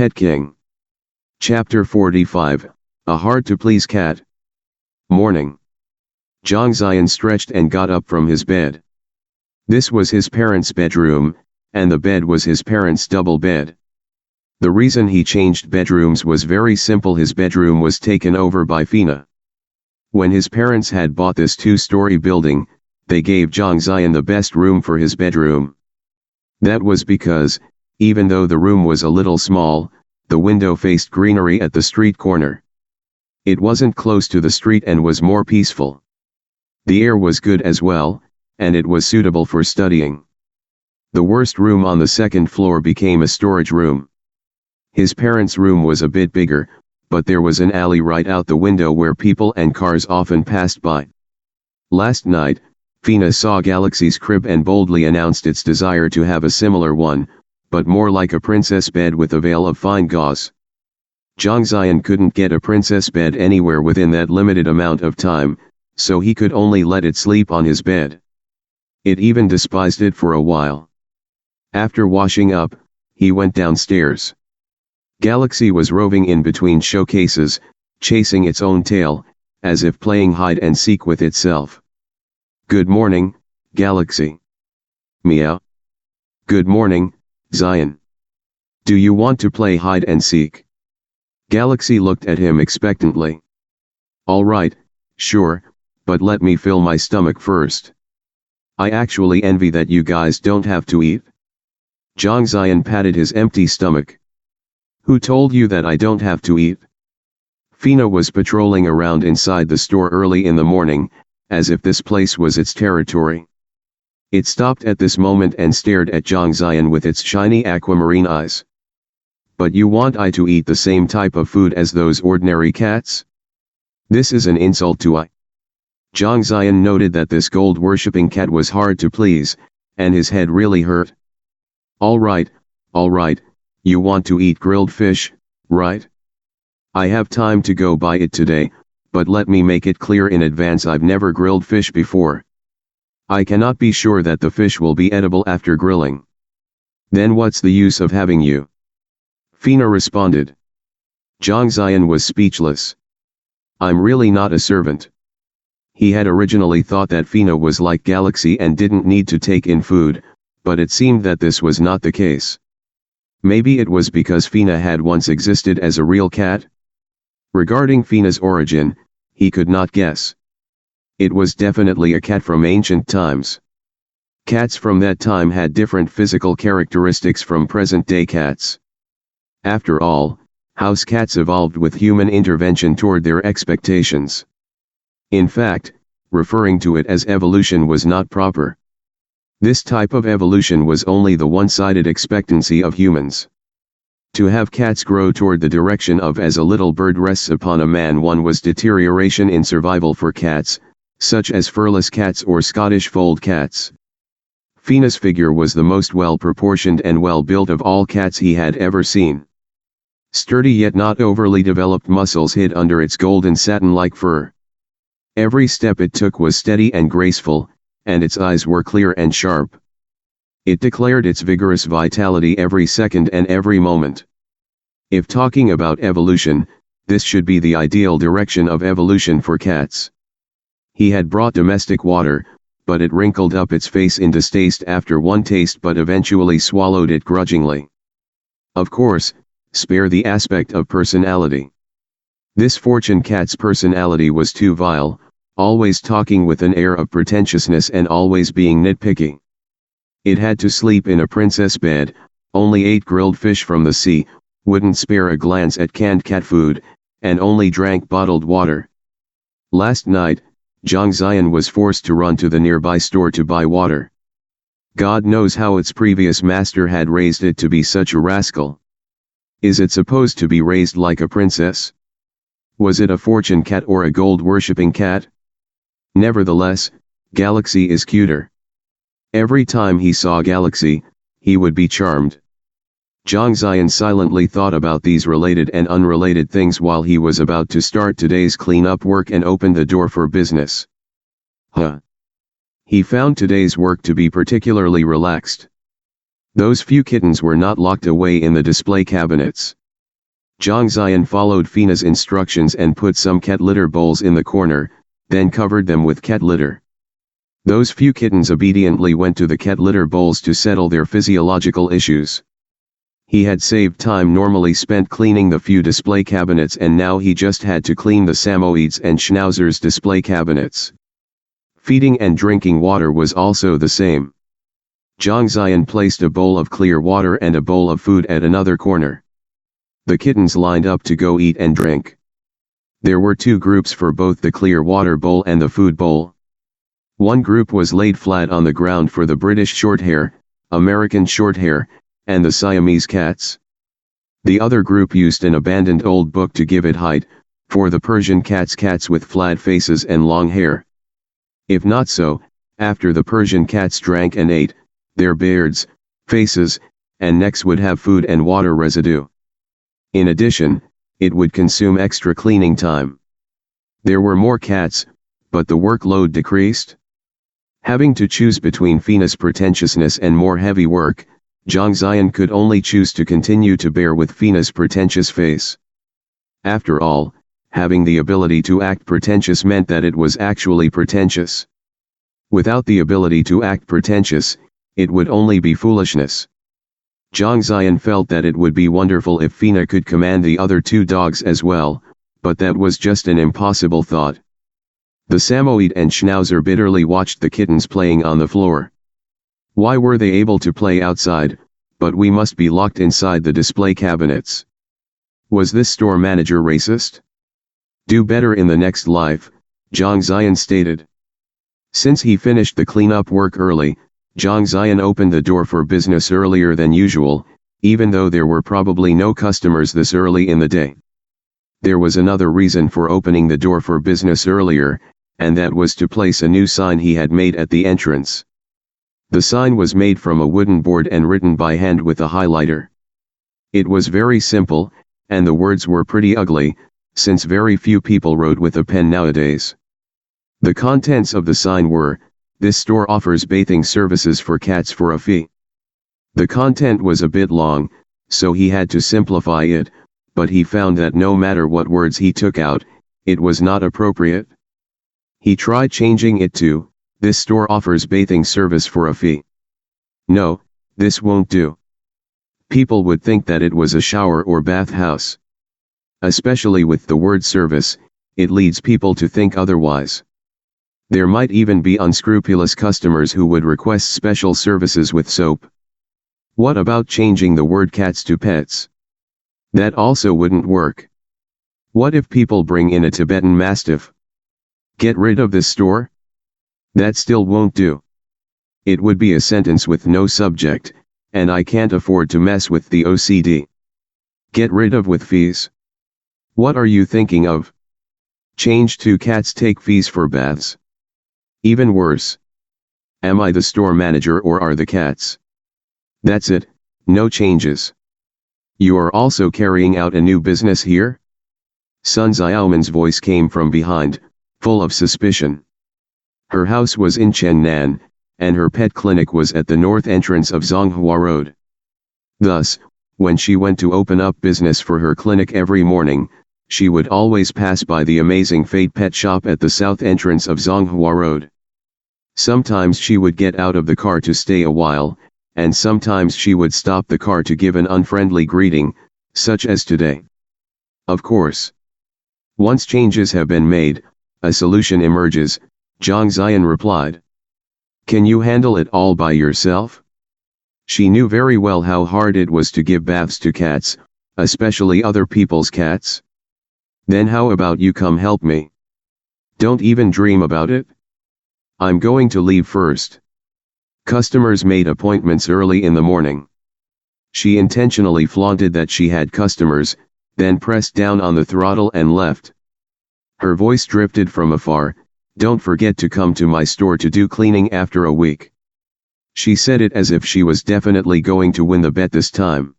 Pet King. Chapter 45, A Hard-to-Please Cat. Morning. Zhang Ziyan stretched and got up from his bed. This was his parents' bedroom, and the bed was his parents' double bed. The reason he changed bedrooms was very simple. His bedroom was taken over by Fina. When his parents had bought this two-story building, they gave Zhang Ziyan the best room for his bedroom. That was because, even though the room was a little small, the window faced greenery at the street corner. It wasn't close to the street and was more peaceful. The air was good as well, and it was suitable for studying. The worst room on the second floor became a storage room. His parents' room was a bit bigger, but there was an alley right out the window where people and cars often passed by. Last night, Fina saw Galaxy's crib and boldly announced its desire to have a similar one, but more like a princess bed with a veil of fine gauze. Zhang Ziyan couldn't get a princess bed anywhere within that limited amount of time, so he could only let it sleep on his bed. It even despised it for a while. After washing up, he went downstairs. Galaxy was roving in between showcases, chasing its own tail, as if playing hide and seek with itself. "Good morning, Galaxy." "Meow." "Good morning, Ziyan. Do you want to play hide and seek?" Galaxy looked at him expectantly. "All right, sure, but let me fill my stomach first. I actually envy that you guys don't have to eat." Zhang Ziyan patted his empty stomach. "Who told you that I don't have to eat?" Fina was patrolling around inside the store early in the morning, as if this place was its territory. It stopped at this moment and stared at Zhang Ziyan with its shiny aquamarine eyes. "But you want I to eat the same type of food as those ordinary cats? This is an insult to I." Zhang Ziyan noted that this gold-worshipping cat was hard to please, and his head really hurt. All right, you want to eat grilled fish, right? I have time to go buy it today, but let me make it clear in advance I've never grilled fish before. I cannot be sure that the fish will be edible after grilling. Then what's the use of having you?" Fina responded. Zhang Ziyan was speechless. "I'm really not a servant." He had originally thought that Fina was like Galaxy and didn't need to take in food, but it seemed that this was not the case. Maybe it was because Fina had once existed as a real cat? Regarding Fina's origin, he could not guess. It was definitely a cat from ancient times. Cats from that time had different physical characteristics from present-day cats. After all, house cats evolved with human intervention toward their expectations. In fact, referring to it as evolution was not proper. This type of evolution was only the one-sided expectancy of humans. To have cats grow toward the direction of as a little bird rests upon a man one was deterioration in survival for cats, such as furless cats or Scottish fold cats. Fina's figure was the most well-proportioned and well-built of all cats he had ever seen. Sturdy yet not overly developed muscles hid under its golden satin-like fur. Every step it took was steady and graceful, and its eyes were clear and sharp. It declared its vigorous vitality every second and every moment. If talking about evolution, this should be the ideal direction of evolution for cats. He had brought domestic water, but it wrinkled up its face in distaste after one taste but eventually swallowed it grudgingly. Of course, spare the aspect of personality. This fortune cat's personality was too vile, always talking with an air of pretentiousness and always being nitpicky. It had to sleep in a princess bed, only ate grilled fish from the sea, wouldn't spare a glance at canned cat food, and only drank bottled water. Last night, Zhang Ziyan was forced to run to the nearby store to buy water. God knows how its previous master had raised it to be such a rascal. Is it supposed to be raised like a princess? Was it a fortune cat or a gold-worshipping cat? Nevertheless, Galaxy is cuter. Every time he saw Galaxy, he would be charmed. Zhang Ziyan silently thought about these related and unrelated things while he was about to start today's cleanup work and open the door for business. He found today's work to be particularly relaxed. Those few kittens were not locked away in the display cabinets. Zhang Ziyan followed Fina's instructions and put some cat litter bowls in the corner, then covered them with cat litter. Those few kittens obediently went to the cat litter bowls to settle their physiological issues. He had saved time normally spent cleaning the few display cabinets, and now he just had to clean the Samoyeds and Schnauzers display cabinets. Feeding and drinking water was also the same. Zhang Ziyan placed a bowl of clear water and a bowl of food at another corner. The kittens lined up to go eat and drink. There were two groups for both the clear water bowl and the food bowl. One group was laid flat on the ground for the British Shorthair, American Shorthair, and the Siamese cats. The other group used an abandoned old book to give it height, for the Persian cats with flat faces and long hair. If not so, after the Persian cats drank and ate, their beards, faces, and necks would have food and water residue. In addition, it would consume extra cleaning time. There were more cats, but the workload decreased. Having to choose between Fina's pretentiousness and more heavy work, Zhang Ziyan could only choose to continue to bear with Fina's pretentious face. After all, having the ability to act pretentious meant that it was actually pretentious. Without the ability to act pretentious, it would only be foolishness. Zhang Ziyan felt that it would be wonderful if Fina could command the other two dogs as well, but that was just an impossible thought. The Samoyed and Schnauzer bitterly watched the kittens playing on the floor. Why were they able to play outside, but we must be locked inside the display cabinets? Was this store manager racist? Do better in the next life, Zhang Ziyan stated. Since he finished the cleanup work early, Zhang Ziyan opened the door for business earlier than usual, even though there were probably no customers this early in the day. There was another reason for opening the door for business earlier, and that was to place a new sign he had made at the entrance. The sign was made from a wooden board and written by hand with a highlighter. It was very simple, and the words were pretty ugly, since very few people wrote with a pen nowadays. The contents of the sign were, "This store offers bathing services for cats for a fee." The content was a bit long, so he had to simplify it, but he found that no matter what words he took out, it was not appropriate. He tried changing it to, "This store offers bathing service for a fee." No, this won't do. People would think that it was a shower or bath house. Especially with the word service, it leads people to think otherwise. There might even be unscrupulous customers who would request special services with soap. What about changing the word cats to pets? That also wouldn't work. What if people bring in a Tibetan Mastiff? Get rid of this store? That still won't do. It would be a sentence with no subject, and I can't afford to mess with the OCD. Get rid of with fees? What are you thinking of? Change to cats take fees for baths. Even worse. Am I the store manager or are the cats? That's it, no changes. You are also carrying out a new business here? Sun Xiaoman's voice came from behind, full of suspicion. Her house was in Chengnan, and her pet clinic was at the north entrance of Zonghua Road. Thus, when she went to open up business for her clinic every morning, she would always pass by the Amazing Fate pet shop at the south entrance of Zonghua Road. Sometimes she would get out of the car to stay a while, and sometimes she would stop the car to give an unfriendly greeting, such as today. Of course. Once changes have been made, a solution emerges, Zhang Ziyan replied. Can you handle it all by yourself? She knew very well how hard it was to give baths to cats, especially other people's cats. Then how about you come help me? Don't even dream about it. I'm going to leave first. Customers made appointments early in the morning. She intentionally flaunted that she had customers, then pressed down on the throttle and left. Her voice drifted from afar, "Don't forget to come to my store to do cleaning after a week." She said it as if she was definitely going to win the bet this time.